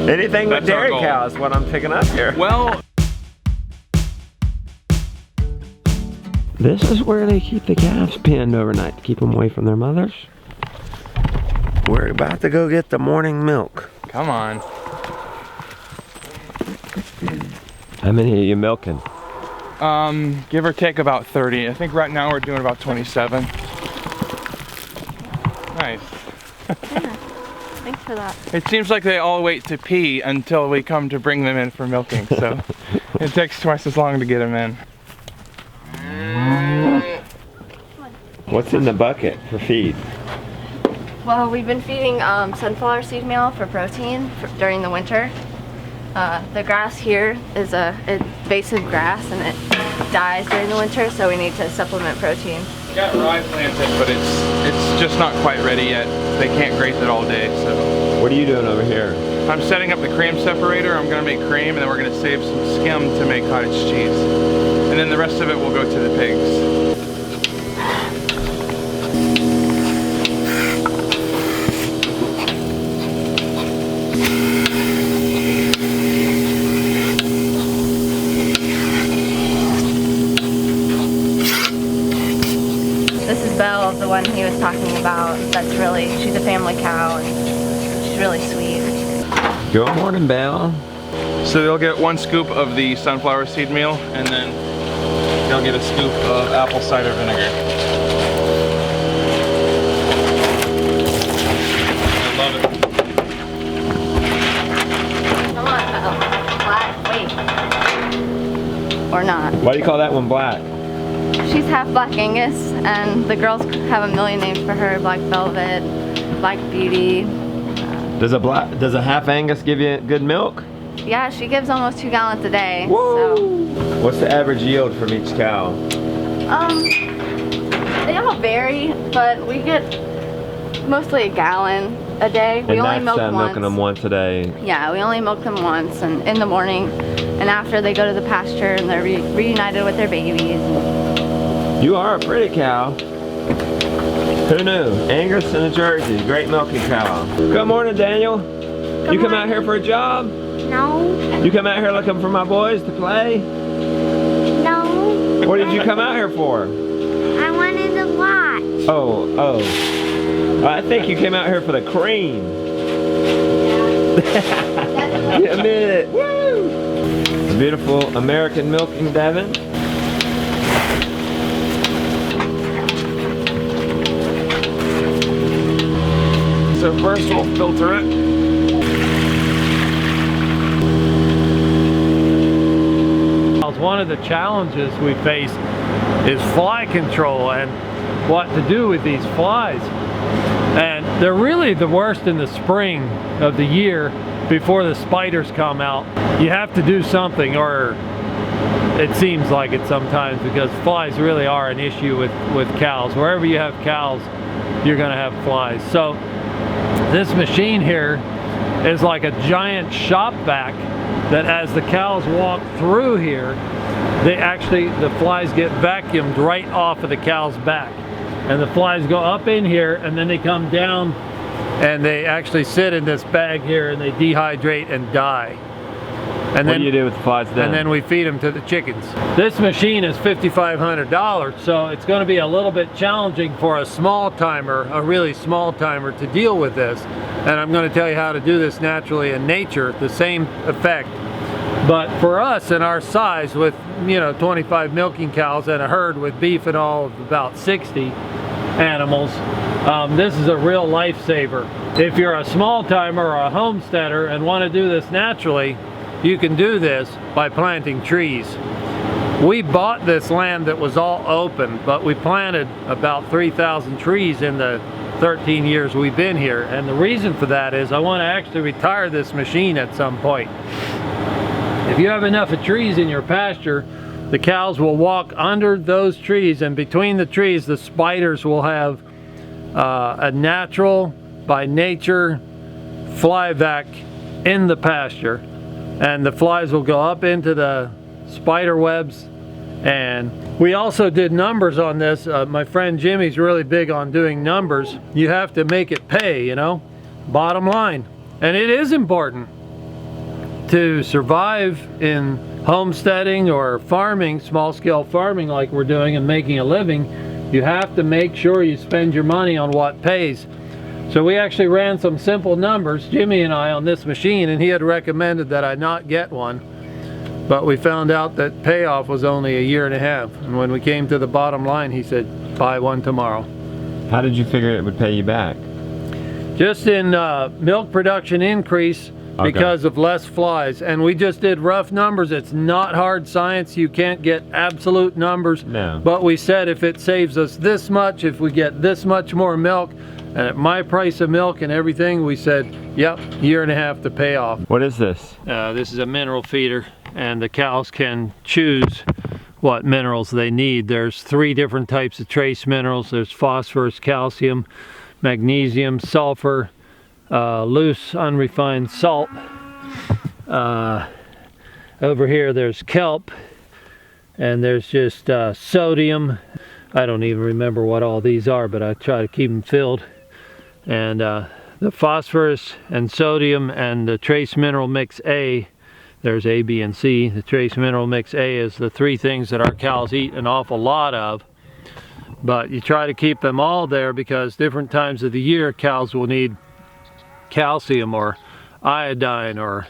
Anything with dairy cow is what I'm picking up here. Well, this is where they keep the calves pinned overnight to keep them away from their mothers. We're about to go get the morning milk. come on. How many are you milking? Give or take about 30. I think right now we're doing about 27. Nice. Yeah, thanks for that. It seems like they all wait to pee until we come to bring them in for milking, so it takes twice as long to get them in. What's in the bucket for feed? Well, we've been feeding sunflower seed meal for protein during the winter. The grass here is a invasive grass and it dies during the winter, so we need to supplement protein. We got rye planted, but it's just not quite ready yet. They can't graze it all day, so. What are you doing over here? I'm setting up the cream separator. I'm gonna make cream, and then we're gonna save some skim to make cottage cheese. And then the rest of it will go to the pigs. This is Belle, the one he was talking about. She's a family cow and she's really sweet. Good morning, Belle. So they'll get 1 scoop of the sunflower seed meal, and then they'll get a scoop of apple cider vinegar. I love it. Come on, Belle. Black, wait. Or not. Why do you call that one black? She's half Black Angus, and the girls have a million names for her. Black Velvet, Black Beauty. Does a half Angus give you good milk? Yeah, she gives almost 2 gallons a day. Whoa! So. What's the average yield from each cow? They all vary, but we get mostly a gallon a day. We only milk once. Milking them once a day. Yeah, we only milk them once, and in the morning, and after they go to the pasture and they're reunited with their babies. You are a pretty cow. Who knew? Angus and a Jersey, great milking cow. Good morning, Daniel. You come out here for a job? No. You come out here looking for my boys to play? No. What did you come out here for? I wanted to watch. Oh. I think you came out here for the cream. Yeah, a minute. Woo! Beautiful American milking Devon. So first we'll filter it. One of the challenges we face is fly control and what to do with these flies. And they're really the worst in the spring of the year before the spiders come out. You have to do something, or it seems like it sometimes, because flies really are an issue with cows. Wherever you have cows, you're gonna have flies. So this machine here is like a giant shop vac that as the cows walk through here, the flies get vacuumed right off of the cow's back. And the flies go up in here, and then they come down and they actually sit in this bag here and they dehydrate and die. And what do you do with the flies then? And then we feed them to the chickens. This machine is $5,500, so it's going to be a little bit challenging for a small timer, a really small timer, to deal with this. And I'm going to tell you how to do this naturally in nature, the same effect. But for us in our size, with 25 milking cows and a herd with beef and all of about 60 animals, this is a real lifesaver. If you're a small timer or a homesteader and want to do this naturally, you can do this by planting trees. We bought this land that was all open, but we planted about 3,000 trees in the 13 years we've been here. And the reason for that is I want to actually retire this machine at some point. If you have enough of trees in your pasture, the cows will walk under those trees, and between the trees the spiders will have a natural, by nature, fly vac in the pasture. And the flies will go up into the spider webs. And we also did numbers on this. My friend Jimmy's really big on doing numbers. You have to make it pay, bottom line. And it is important. to survive in homesteading or farming, small-scale farming like we're doing and making a living, you have to make sure you spend your money on what pays. So we actually ran some simple numbers, Jimmy and I, on this machine, and he had recommended that I not get one. But we found out that payoff was only a year and a half. And when we came to the bottom line, he said, buy one tomorrow. How did you figure it would pay you back? Just in milk production increase because of less flies. And we just did rough numbers. It's not hard science. You can't get absolute numbers. No. But we said if it saves us this much, if we get this much more milk, and at my price of milk and everything, we said, yep, year and a half to pay off. What is this? This is a mineral feeder, and the cows can choose what minerals they need. There's 3 different types of trace minerals. There's phosphorus, calcium, magnesium, sulfur, loose unrefined salt. Over here there's kelp, and there's just sodium. I don't even remember what all these are, but I try to keep them filled. And the phosphorus and sodium and the trace mineral mix A, there's A, B, and C. The trace mineral mix A is the 3 things that our cows eat an awful lot of. But you try to keep them all there because different times of the year cows will need calcium or iodine or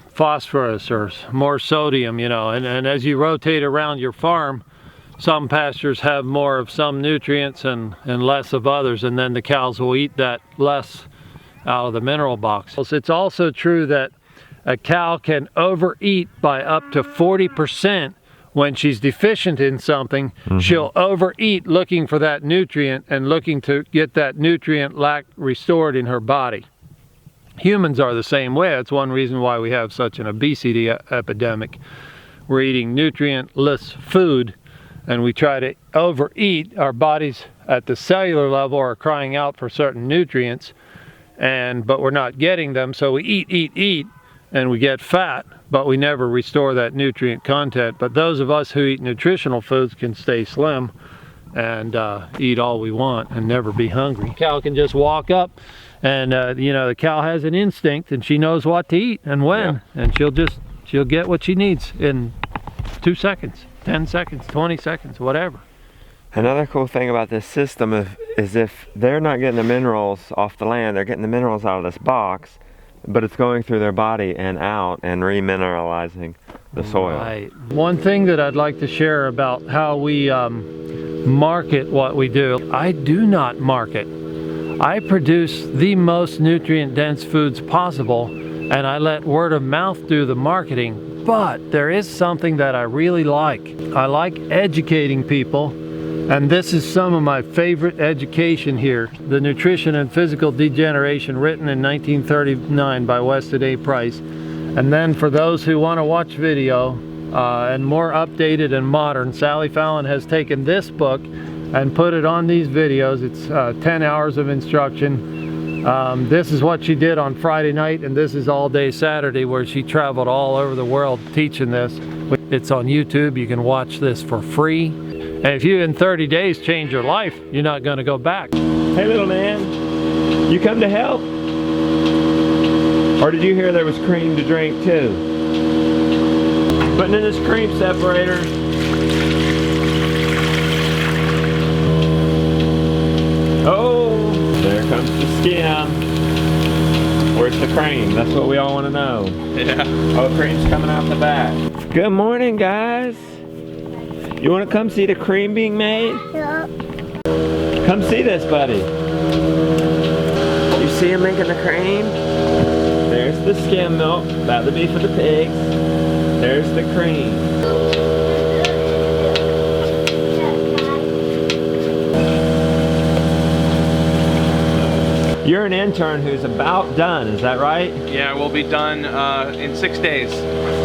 phosphorus or more sodium, you know. And as you rotate around your farm, some pastures have more of some nutrients and less of others, and then the cows will eat that less out of the mineral box. It's also true that a cow can overeat by up to 40% when she's deficient in something. She'll overeat looking for that nutrient and looking to get that nutrient lack restored in her body. Humans are the same way. That's one reason why we have such an obesity epidemic. We're eating nutrient-less food, and we try to overeat. Our bodies at the cellular level are crying out for certain nutrients, but we're not getting them, so we eat, and we get fat, but we never restore that nutrient content. But those of us who eat nutritional foods can stay slim and eat all we want and never be hungry. Cow can just walk up, and you know, the cow has an instinct, and she knows what to eat and when, and she'll get what she needs in 2 seconds. 10 seconds, 20 seconds, whatever. Another cool thing about this system is if they're not getting the minerals off the land, they're getting the minerals out of this box, but it's going through their body and out and remineralizing the soil. Right. One thing that I'd like to share about how we market what we do, I do not market. I produce the most nutrient-dense foods possible, and I let word of mouth do the marketing. But there is something that I really like. I like educating people, and this is some of my favorite education here. The Nutrition and Physical Degeneration, written in 1939 by Weston A. Price. And then for those who want to watch video and more updated and modern, Sally Fallon has taken this book and put it on these videos. It's 10 hours of instruction. This is what she did on Friday night, and this is all day Saturday, where she traveled all over the world teaching this. It's on YouTube. You can watch this for free. And if you in 30 days change your life, you're not going to go back. Hey little man, you come to help? Or did you hear there was cream to drink too? Putting in this cream separator. Oh, there comes the skim. Where's the cream? That's what we all want to know. Yeah. Oh, cream's coming out the back. Good morning, guys. You want to come see the cream being made? Yep. Come see this, buddy. You see him making the cream? There's the skim milk, about to be for the pigs. There's the cream. You're an intern who's about done, is that right? Yeah, we'll be done in 6 days.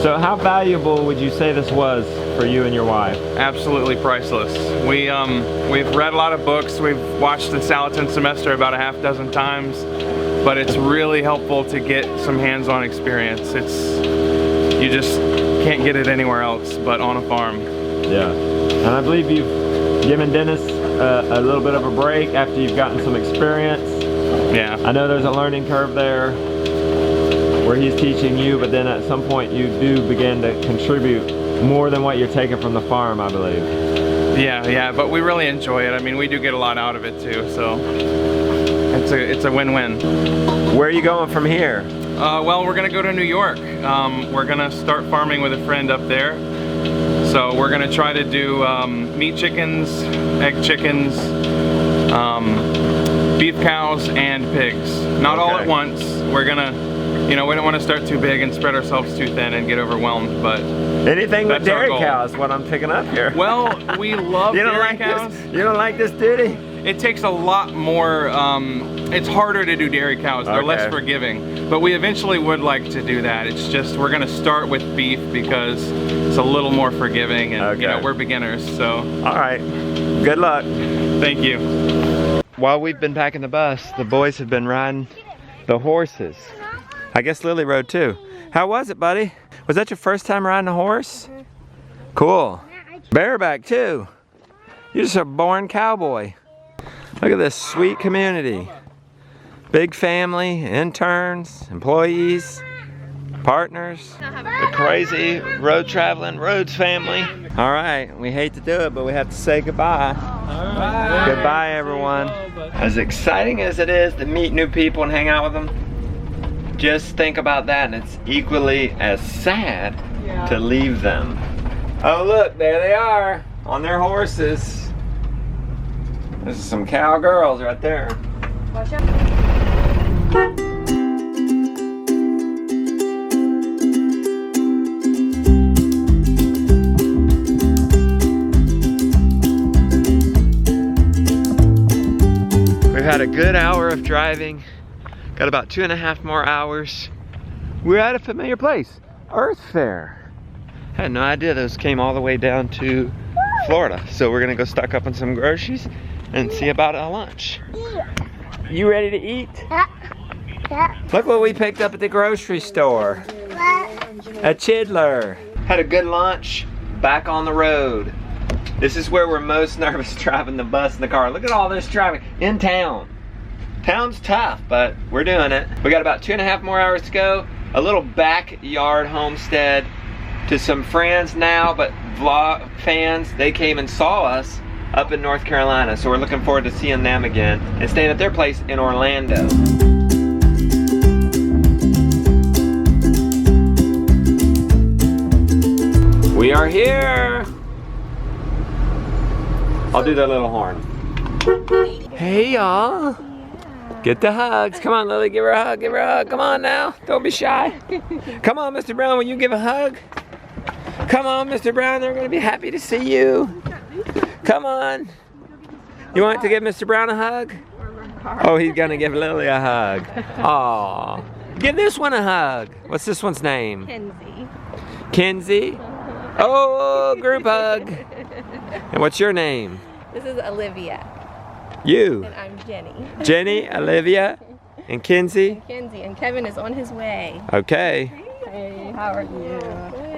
So how valuable would you say this was for you and your wife? Absolutely priceless. We've read a lot of books. We've watched the Salatin semester about a half dozen times, but it's really helpful to get some hands-on experience. You just can't get it anywhere else but on a farm. Yeah, and I believe you've given Dennis a little bit of a break after you've gotten some experience. Yeah. I know there's a learning curve there. where he's teaching you, but then at some point you do begin to contribute more than what you're taking from the farm, I believe. Yeah, but we really enjoy it. I mean, we do get a lot out of it too, so it's a win-win. Where are you going from here? Well, we're gonna go to New York. We're gonna start farming with a friend up there. So we're gonna try to do meat chickens, egg chickens, beef cows, and pigs. Not all at once. We're gonna, you know, we don't want to start too big and spread ourselves too thin and get overwhelmed, but anything with dairy cows, what I'm picking up here. Well, we love dairy cows. You don't like this duty? It takes a lot more, it's harder to do dairy cows. They're less forgiving. But we eventually would like to do that. It's just, we're gonna start with beef because it's a little more forgiving and you know, we're beginners, so. All right, good luck. Thank you. While we've been packing the bus, the boys have been riding the horses. I guess Lily rode too. How was it, buddy? Was that your first time riding a horse? Cool. Bareback too. You're just a born cowboy. Look at this sweet community. Big family, interns, employees, partners, the crazy road traveling Rhodes family. All right, we hate to do it, but we have to say goodbye. Right. Goodbye, everyone. As exciting as it is to meet new people and hang out with them, just think about that, and it's equally as sad to leave them. Oh look, there they are on their horses. There's some cowgirls right there. Watch out. We've had a good hour of driving. Got about 2.5 more hours. We're at a familiar place, Earth Fair. Had no idea those came all the way down to Florida. So we're gonna go stock up on some groceries and see about a lunch. You ready to eat? Look what we picked up at the grocery store. A Chidler. Had a good lunch, back on the road. This is where we're most nervous, driving the bus and the car. Look at all this driving in town. Town's tough, but we're doing it. We got about 2.5 more hours to go. A little backyard homestead to some friends now, but vlog fans, they came and saw us up in North Carolina, so we're looking forward to seeing them again and staying at their place in Orlando. We are here. I'll do that little horn. Hey y'all. Get the hugs. Come on, Lily, give her a hug, give her a hug. Come on now, don't be shy. Come on, Mr. Brown, will you give a hug? Come on, Mr. Brown, they're gonna be happy to see you. Come on. You want to give Mr. Brown a hug? Oh, he's gonna give Lily a hug. Aw. Give this one a hug. What's this one's name? Kenzie. Kenzie? Oh, group hug. And what's your name? This is Olivia. You. And I'm Jenny. Jenny, Olivia, and Kenzie. Kenzie, and Kevin is on his way. Okay. Hey, how are you?